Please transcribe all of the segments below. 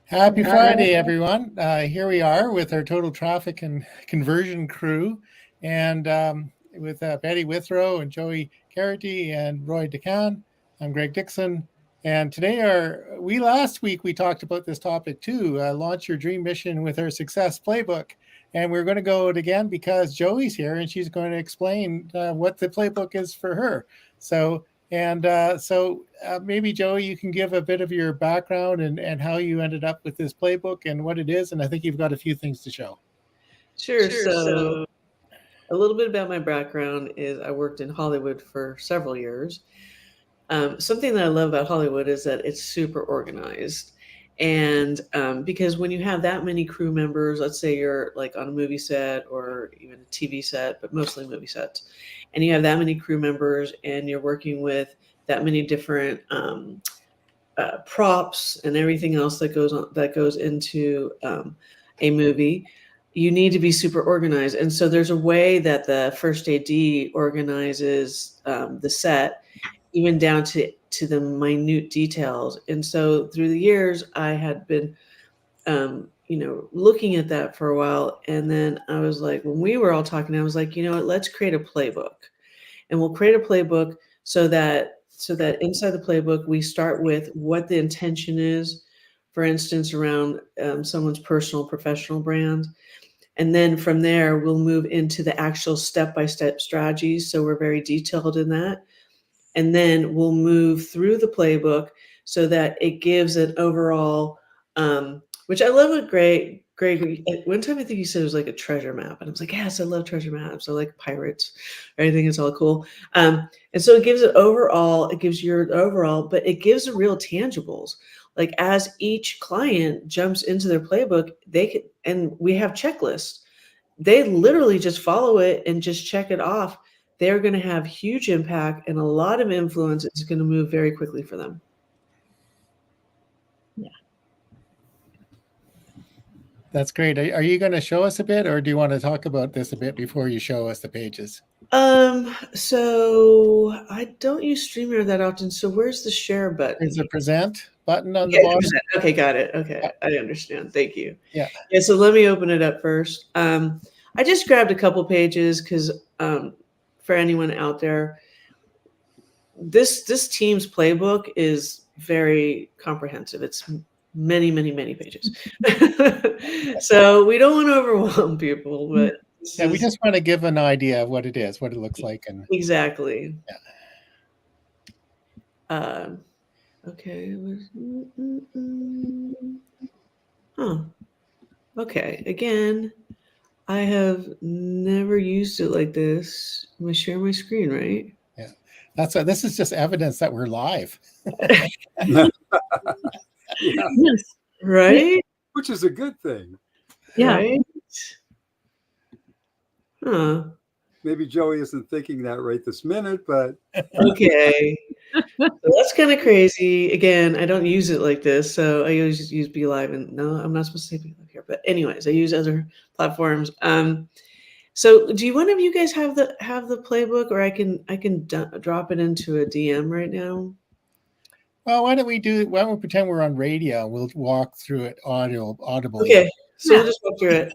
Happy Friday, everyone. Here we are with our total traffic and conversion crew, and with Betty Withrow and Joie Gharrity and Roy DeCan. I'm Greg Dixon. And today, last week we talked about this topic too, launch your dream mission with our success playbook. And we're going to go it again because Joey's here and she's going to explain what the playbook is for her. So maybe, Joey, you can give a bit of your background and how you ended up with this playbook and what it is. And I think you've got a few things to show. Sure. So a little bit about my background is I worked in Hollywood for several years. Something that I love about Hollywood is that it's super organized. And because when you have that many crew members, let's say you're like on a movie set or even a TV set, but mostly movie sets, and you have that many crew members and you're working with that many different props and everything else that goes into a movie, you need to be super organized. And so there's a way that the first AD organizes the set, even down to the minute details. And so through the years, I had been, looking at that for a while. And then I was like, when we were all talking, I was like, you know what, let's create a playbook. And we'll create a playbook so that inside the playbook, we start with what the intention is, for instance, around someone's personal, professional brand. And then from there, we'll move into the actual step-by-step strategies. So we're very detailed in that. And then we'll move through the playbook so that it gives an overall, which I love what Greg, one time I think he said it was like a treasure map. And I was like, yes, I love treasure maps. I like pirates. I think it's all cool. And so it gives it overall, it gives your overall, but it gives the real tangibles. Like as each client jumps into their playbook, they can, and we have checklists. They literally just follow it and just check it off. They're going to have huge impact and a lot of influence. It's going to move very quickly for them. Yeah. That's great. Are you going to show us a bit, or do you want to talk about this a bit before you show us the pages? So I don't use StreamYard that often. So where's the share button? There's a present button on the bottom. Okay, got it. Okay, I understand. Thank you. Yeah. So let me open it up first. I just grabbed a couple pages because for anyone out there, this team's playbook is very comprehensive. It's many pages. So we don't want to overwhelm people, but we just want to give an idea of what it is, what it looks like. And exactly. Yeah. Okay. Okay. Again, I have never used it like this. I'm going to share my screen, right? Yeah. This is just evidence that we're live. Yeah. Yes. Right? Which is a good thing. Yeah. Right? Huh. Maybe Joey isn't thinking that right this minute, but okay. So that's kind of crazy. Again, I don't use it like this, so I always use BeLive, and no, I'm not supposed to say BeLive here. But anyways, I use other platforms. So do one of you guys have the playbook, or I can drop it into a DM right now? Well, why don't we pretend we're on radio? We'll walk through it audibly. Okay, so we'll just walk through it.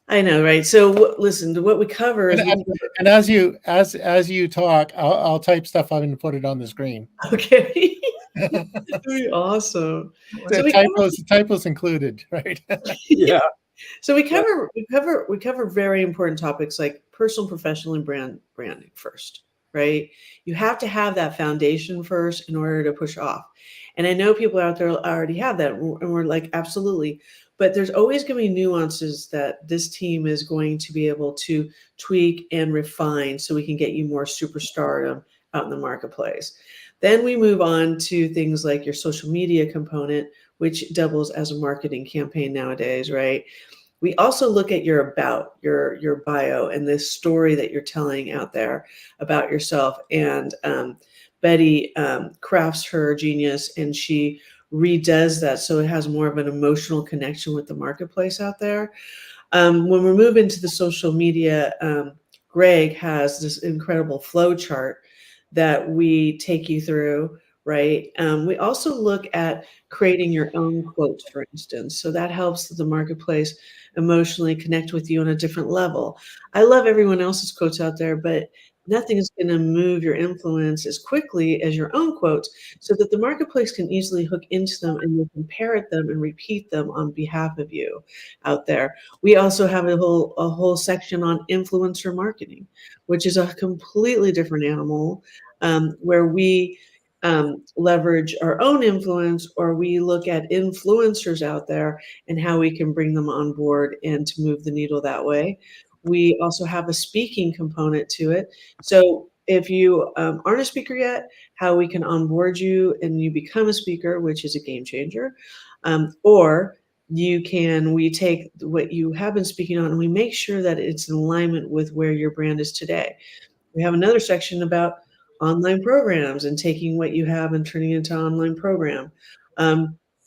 I know, right? So listen to what we cover. And as you talk, I'll type stuff out and put it on the screen. Okay, that'd be awesome. Typos included, right? Yeah. So we cover very important topics like personal, professional, and branding first, right? You have to have that foundation first in order to push off. And I know people out there already have that, and we're like, absolutely. But there's always going to be nuances that this team is going to be able to tweak and refine so we can get you more superstardom out in the marketplace. Then we move on to things like your social media component, which doubles as a marketing campaign nowadays, right? We also look at your bio and this story that you're telling out there about yourself. And Betty crafts her genius, and she redoes that so it has more of an emotional connection with the marketplace out there. When we move into the social media, Greg has this incredible flow chart that we take you through, right? We also look at creating your own quotes, for instance. So that helps the marketplace emotionally connect with you on a different level. I love everyone else's quotes out there, but nothing is going to move your influence as quickly as your own quotes, so that the marketplace can easily hook into them and you can parrot them and repeat them on behalf of you out there. We also have a whole section on influencer marketing, which is a completely different animal, where we leverage our own influence, or we look at influencers out there and how we can bring them on board and to move the needle that way. We also have a speaking component to it. So if you aren't a speaker yet, how we can onboard you and you become a speaker, which is a game changer. Or we take what you have been speaking on and we make sure that it's in alignment with where your brand is today. We have another section about online programs and taking what you have and turning it into an online program.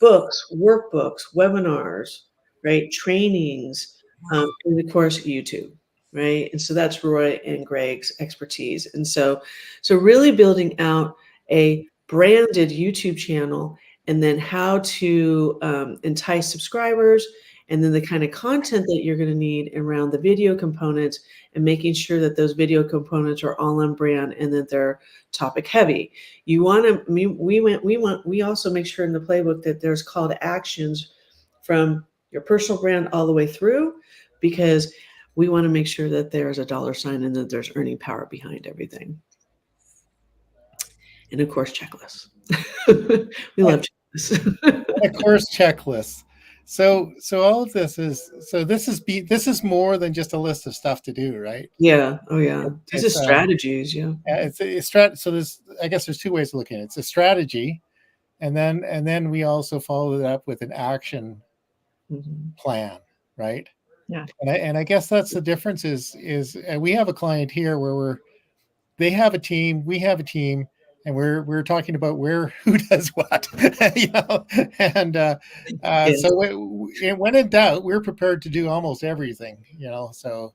Books, workbooks, webinars, right? Trainings, and of course, YouTube, right? And so that's Roy and Greg's expertise. And so really building out a branded YouTube channel, and then how to entice subscribers, and then the kind of content that you're going to need around the video components, and making sure that those video components are all on brand and that they're topic heavy. You want to, we also make sure in the playbook that there's call to actions from your personal brand all the way through, because we want to make sure that there's a dollar sign and that there's earning power behind everything. And of course, checklists. We love checklists. Of course, checklists. So all of this is, this is more than just a list of stuff to do, right? Yeah. Oh yeah. These are It's strategies. Yeah. it's a so there's, I guess there's two ways of looking at it. It's a strategy, and then we also follow it up with an action plan, right? Yeah. And I guess that's the difference is we have a client here where they have a team, we have a team, and we're talking about who does what, and Yes. so when in doubt, we're prepared to do almost everything, so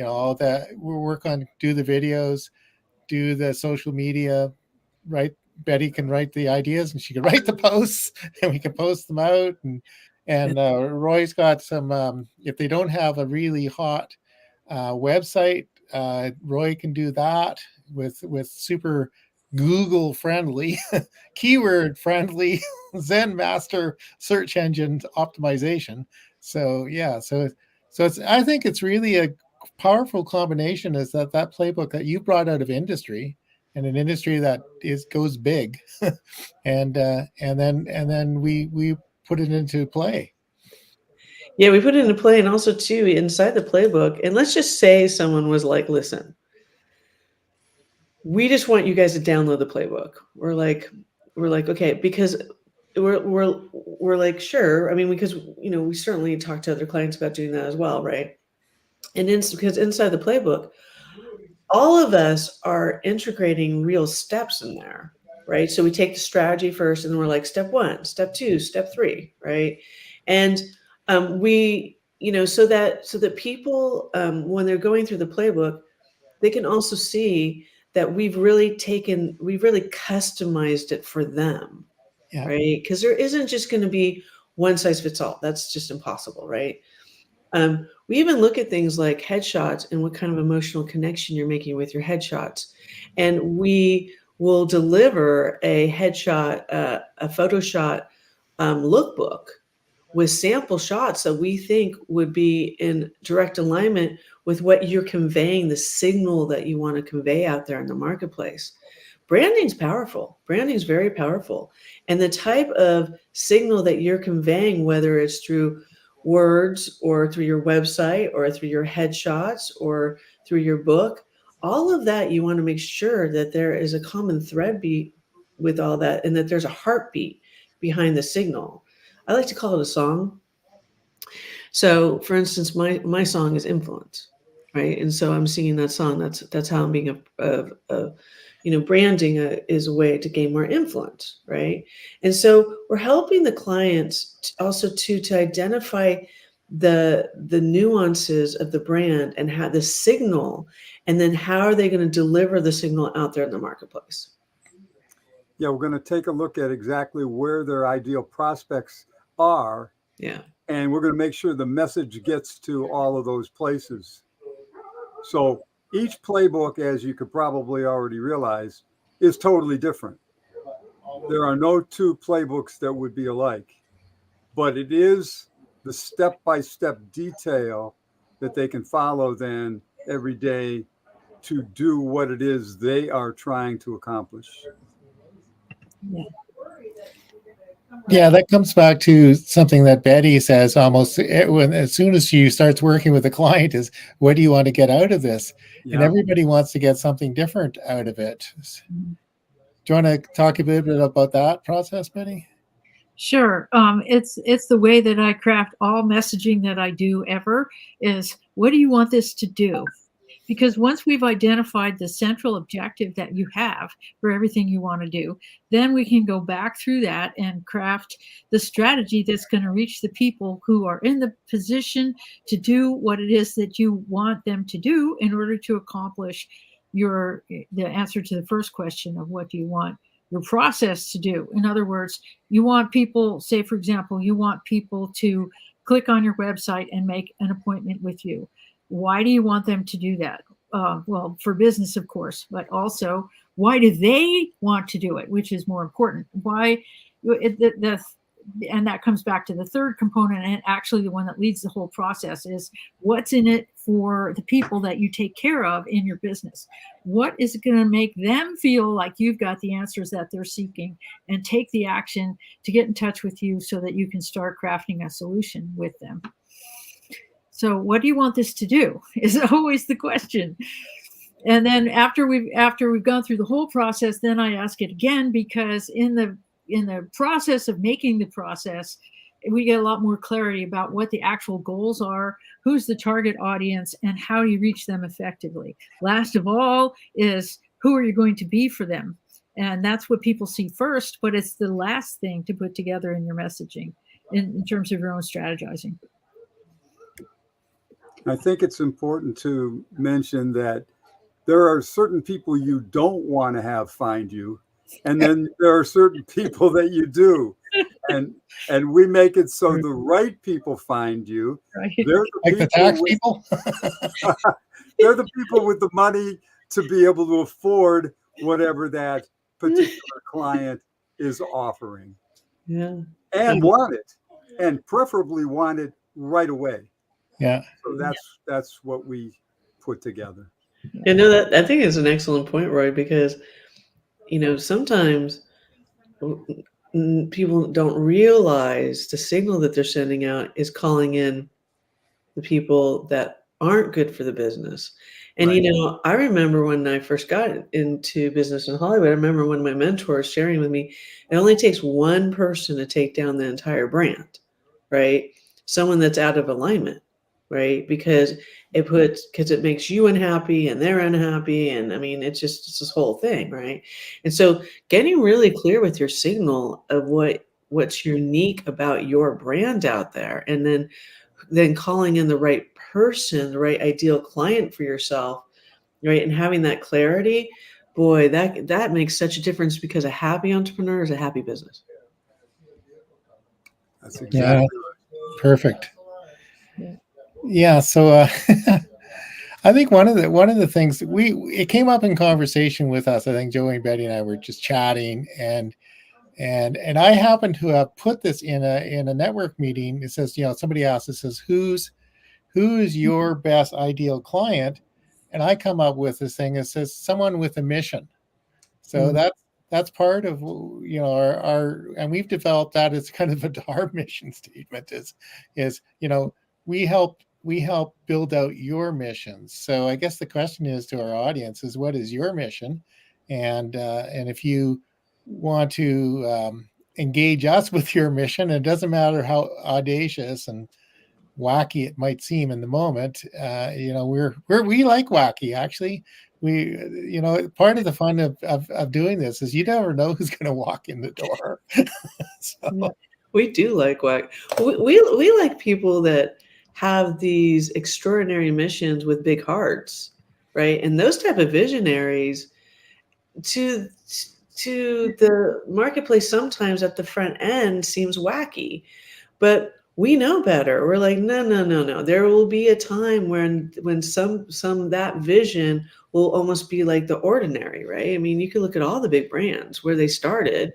all that we work on, do the videos, do the social media, right? Betty can write the ideas and she can write the posts and we can post them out, and Roy's got some, if they don't have a really hot website, Roy can do that with super Google friendly, keyword friendly Zen Master search engine optimization. So yeah, so it's, I think it's really a powerful combination, is that playbook that you brought out of industry, and an industry that goes big, and then we put it into play. Yeah, we put it into play, and also too inside the playbook. And let's just say someone was like, "Listen, we just want you guys to download the playbook." We're like, okay, because we're like, sure. I mean, because we certainly talk to other clients about doing that as well, right? And because inside the playbook, all of us are integrating real steps in there, right? So we take the strategy first, and then we're like, step 1, step 2, step 3, right? And we, so that people, when they're going through the playbook, they can also see that we've really customized it for them, Yeah. right? Because there isn't just going to be one size fits all. That's just impossible, right? We even look at things like headshots and what kind of emotional connection you're making with your headshots. And we will deliver a headshot, a Photoshop lookbook with sample shots that we think would be in direct alignment with what you're conveying, the signal that you want to convey out there in the marketplace. Branding's powerful. Branding's very powerful. And the type of signal that you're conveying, whether it's through words or through your website or through your headshots or through your book, all of that, you want to make sure that there is a common thread with all that, and that there's a heartbeat behind the signal. I like to call it a song. So for instance, my song is Influence, right? And so I'm singing that song. That's how I'm being branding is a way to gain more influence, right? And so we're helping the clients also to identify the nuances of the brand and how the signal, and then how are they going to deliver the signal out there in the marketplace. Yeah, we're going to take a look at exactly where their ideal prospects are, Yeah. and we're going to make sure the message gets to all of those places. So each playbook, as you could probably already realize, is totally different. There are no two playbooks that would be alike, but it is the step-by-step detail that they can follow then every day to do what it is they are trying to accomplish. Yeah. Yeah, that comes back to something that Betty says almost when as soon as she starts working with a client is, what do you want to get out of this? And Yeah. everybody wants to get something different out of it. Mhm. Do you want to talk a bit about that process, Betty? Sure. It's the way that I craft all messaging that I do ever is, what do you want this to do? Because once we've identified the central objective that you have for everything you want to do, then we can go back through that and craft the strategy that's going to reach the people who are in the position to do what it is that you want them to do in order to accomplish the answer to the first question of what do you want your process to do. In other words, you want people, say, for example, you want people to click on your website and make an appointment with you. Why do you want them to do that? Well, for business, of course, but also, why do they want to do it, which is more important? Why? And that comes back to the third component, and actually the one that leads the whole process is, what's in it for the people that you take care of in your business? What is going to make them feel like you've got the answers that they're seeking, and take the action to get in touch with you so that you can start crafting a solution with them? So what do you want this to do is always the question. And then after we've gone through the whole process, then I ask it again, because in the process of making the process, we get a lot more clarity about what the actual goals are, who's the target audience, and how you reach them effectively. Last of all is, who are you going to be for them? And that's what people see first, but it's the last thing to put together in your messaging in terms of your own strategizing. I think it's important to mention that there are certain people you don't want to have find you, and then there are certain people that you do, and we make it so the right people find you. Right. They're Like the tax people? They're the people with the money to be able to afford whatever that particular client is offering. Yeah. And want it, and preferably want it right away. Yeah. So that's what we put together. You know, that I think is an excellent point, Roy, because sometimes people don't realize the signal that they're sending out is calling in the people that aren't good for the business. And Right. I remember when I first got into business in Hollywood, I remember one of my mentors sharing with me, it only takes one person to take down the entire brand, right? Someone that's out of alignment, right? Because it makes you unhappy and they're unhappy. And I mean, it's this whole thing, right? And so getting really clear with your signal of what's unique about your brand out there, and then calling in the right person, the right ideal client for yourself, right? And having that clarity, boy, that makes such a difference, because a happy entrepreneur is a happy business. That's exactly right. Perfect. Yeah. So I think one of the things it came up in conversation with us. I think Joey and Betty and I were just chatting, and I happen to have put this in a network meeting. It says, somebody asked, it says, who's your best ideal client? And I come up with this thing that says, someone with a mission. So that's part of our and we've developed that as kind of our mission statement is we help build out your missions. So I guess the question is to our audience is, what is your mission? And if you want to engage us with your mission, it doesn't matter how audacious and wacky it might seem in the moment. We like wacky. Actually, part of the fun of doing this is you never know who's going to walk in the door. So. Yeah, we do like wacky. We like people that have these extraordinary missions with big hearts, right? And those type of visionaries, to to the marketplace sometimes at the front end seems wacky, but we know better. We're like, no, no, no, no. There will be a time when some that vision will almost be like the ordinary, right? I mean, you could look at all the big brands where they started,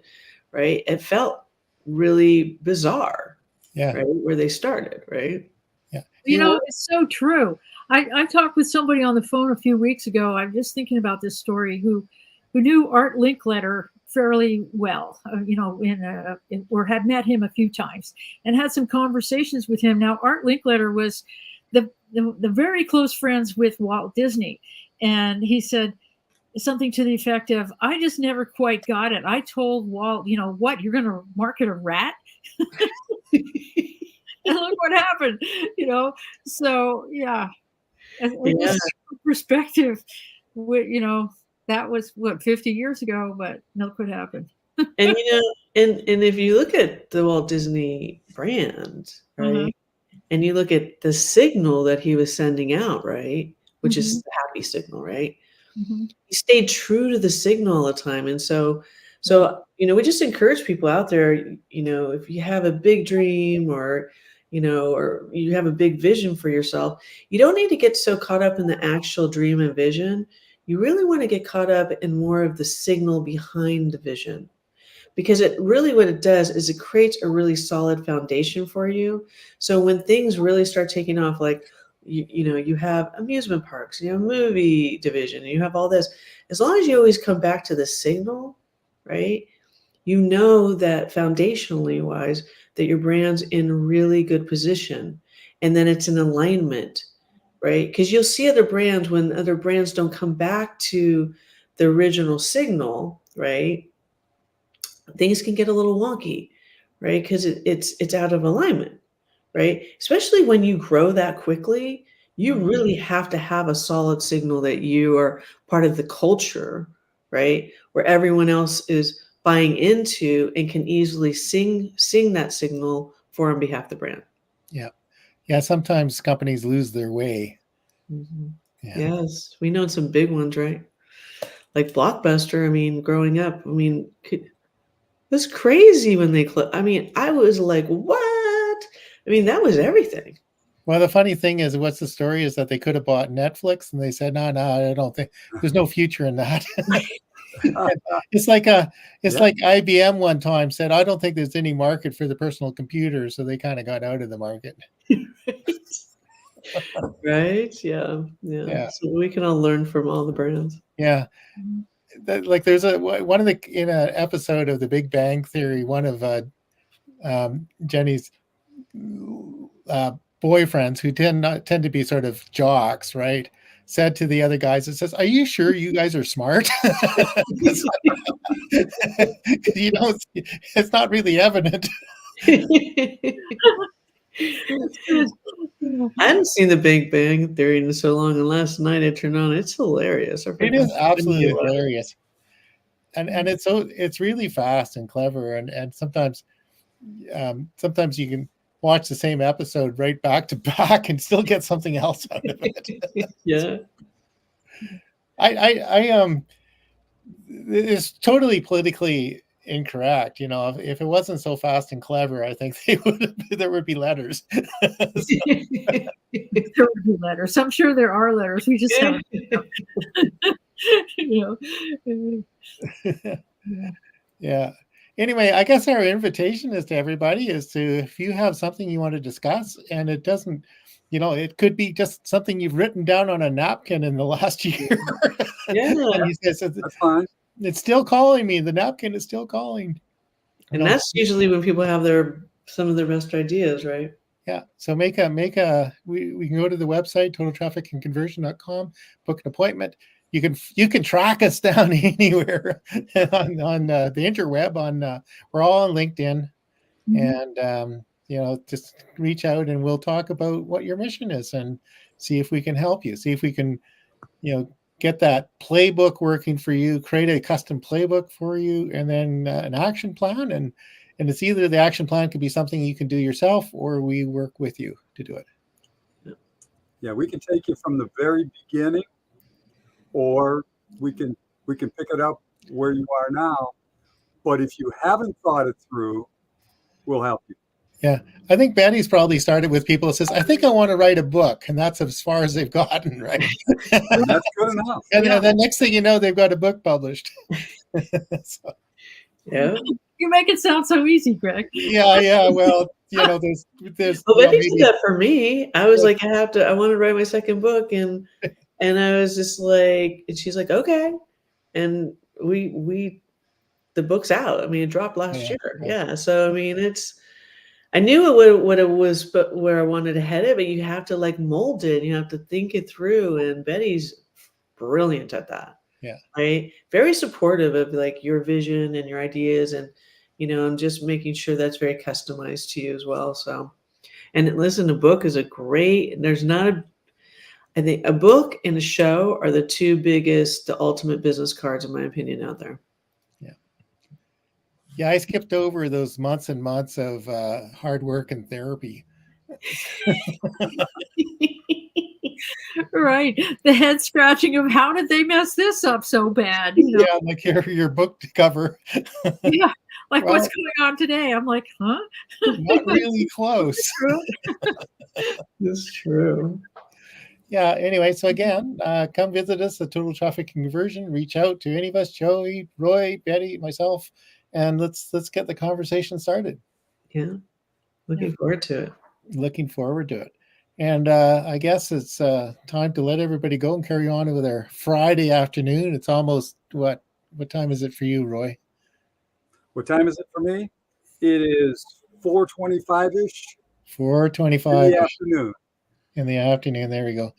right? It felt really bizarre, Yeah. right? Where they started, right? Yeah. You know, it's so true. I talked with somebody on the phone a few weeks ago. I'm just thinking about this story who knew Art Linkletter fairly well, you know, or had met him a few times and had some conversations with him. Now, Art Linkletter was the very close friends with Walt Disney. And he said something to the effect of, I just never quite got it. I told Walt, you know, what, you're going to market a rat? And look what happened, you know? So, yeah. And just perspective, you know, that was what, 50 years ago, but look what happened. And, you know, and if you look at the Walt Disney brand, right, and you look at the signal that he was sending out, right, which is the happy signal, right? He stayed true to the signal all the time. And so, you know, we just encourage people out there, you know, if you have a big dream or, you know, or you have a big vision for yourself, you don't need to get so caught up in the actual dream and vision. You really want to get caught up in more of the signal behind the vision. Because it really, what it does is it creates a really solid foundation for you. So when things really start taking off, like, you know, you have amusement parks, you have movie division, you have all this, as long as you always come back to the signal, right? You know that foundationally wise, that your brand's in really good position. And then it's in alignment, right? Because you'll see other brands, when other brands don't come back to the original signal, right? Things can get a little wonky, right? Because it's out of alignment, right? Especially when you grow that quickly, you really have to have a solid signal that you are part of the culture, right? Where everyone else is buying into and can easily sing that signal for on behalf of the brand. Yeah. Yeah. Sometimes companies lose their way. Yeah. Yes. We know some big ones, right? Like Blockbuster. I mean, growing up, I mean, it was crazy when they closed. I mean, I was like, what? I mean, that was everything. Well, the funny thing is, what's the story is that they could have bought Netflix, and they said, no, I don't think there's no future in that. It's like like IBM one time said, I don't think there's any market for the personal computer, so they kind of got out of the market. Right? Yeah. So we can all learn from all the brands. Yeah. Like there's one of the, in an episode of The Big Bang Theory, one of Jenny's boyfriends, who tend to be sort of jocks, right, said to the other guys, it says, are you sure you guys are smart? You know, it's not really evident. I hadn't seen The Big Bang Theory in so long, and last night I turned on. It's hilarious. It is absolutely hilarious, and it's really fast and clever, and sometimes you can watch the same episode right back to back and still get something else out of it. Yeah. I it's totally politically incorrect. You know, if it wasn't so fast and clever, I think there would be letters. There would be letters. I'm sure there are letters. We just haven't. You know. Yeah. Anyway, I guess our invitation is to everybody is to, if you have something you want to discuss, and it doesn't, you know, it could be just something you've written down on a napkin in the last year. Yeah. And he says, That's fine. It's still calling me. The napkin is still calling. And that's usually when people have some of their best ideas, right? Yeah. So we can go to the website, totaltrafficandconversion.com, book an appointment. You can track us down anywhere on the interweb. We're all on LinkedIn, and you know, just reach out and we'll talk about what your mission is and see if we can help you. See if we can, you know, get that playbook working for you. Create a custom playbook for you, and then an action plan. And it's either the action plan could be something you can do yourself, or we work with you to do it. Yeah, we can take you from the very beginning, or we can pick it up where you are now. But if you haven't thought it through, we'll help you. Yeah, I think Betty's probably started with people that says, "I think I want to write a book," and that's as far as they've gotten, right? And that's good enough. And then next thing you know, they've got a book published. So, Yeah. You make it sound so easy, Greg. yeah. Well, there's. Well, you know, Betty did maybe, that for me. I was like, I want to write my second book, and I was just like, and she's like, okay, and we the book's out. I mean, it dropped last year. Yeah. So I mean, I knew what it was, but where I wanted to head it, but you have to like mold it. You have to think it through, and Betty's brilliant at that. Yeah. Right. Very supportive of like your vision and your ideas, and and just making sure that's very customized to you as well. So, and listen, a book is a great. There's not a. I think a book and a show are the two biggest, the ultimate business cards, in my opinion, out there. Yeah, I skipped over those months and months of hard work and therapy. Right. The head scratching of how did they mess this up so bad? Yeah, like your book cover. Yeah. Like, Well, what's going on today? I'm like, huh? Not really close. That's true. Yeah. Anyway, so again, come visit us at Total Traffic Conversion. Reach out to any of us, Joey, Roy, Betty, myself, and let's get the conversation started. Yeah. Looking forward to it. Looking forward to it. And I guess it's time to let everybody go and carry on with our Friday afternoon. It's almost what time is it for you, Roy? What time is it for me? It is 4:25-ish. 4:25 in the afternoon. In the afternoon. There we go.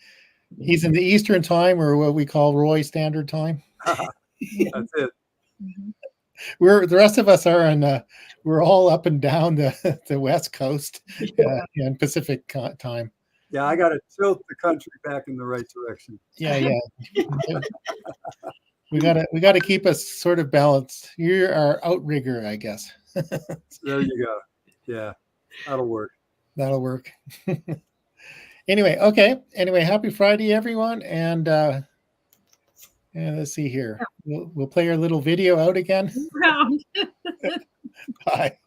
He's in the Eastern time, or what we call Roy Standard Time. That's it. The rest of us are we're all up and down the West Coast and Pacific time. Yeah, I got to tilt the country back in the right direction. Yeah. we gotta keep us sort of balanced. You're our outrigger, I guess. There you go. Yeah, that'll work. That'll work. Anyway, okay. Anyway, happy Friday, everyone, and let's see here. We'll play our little video out again. Bye.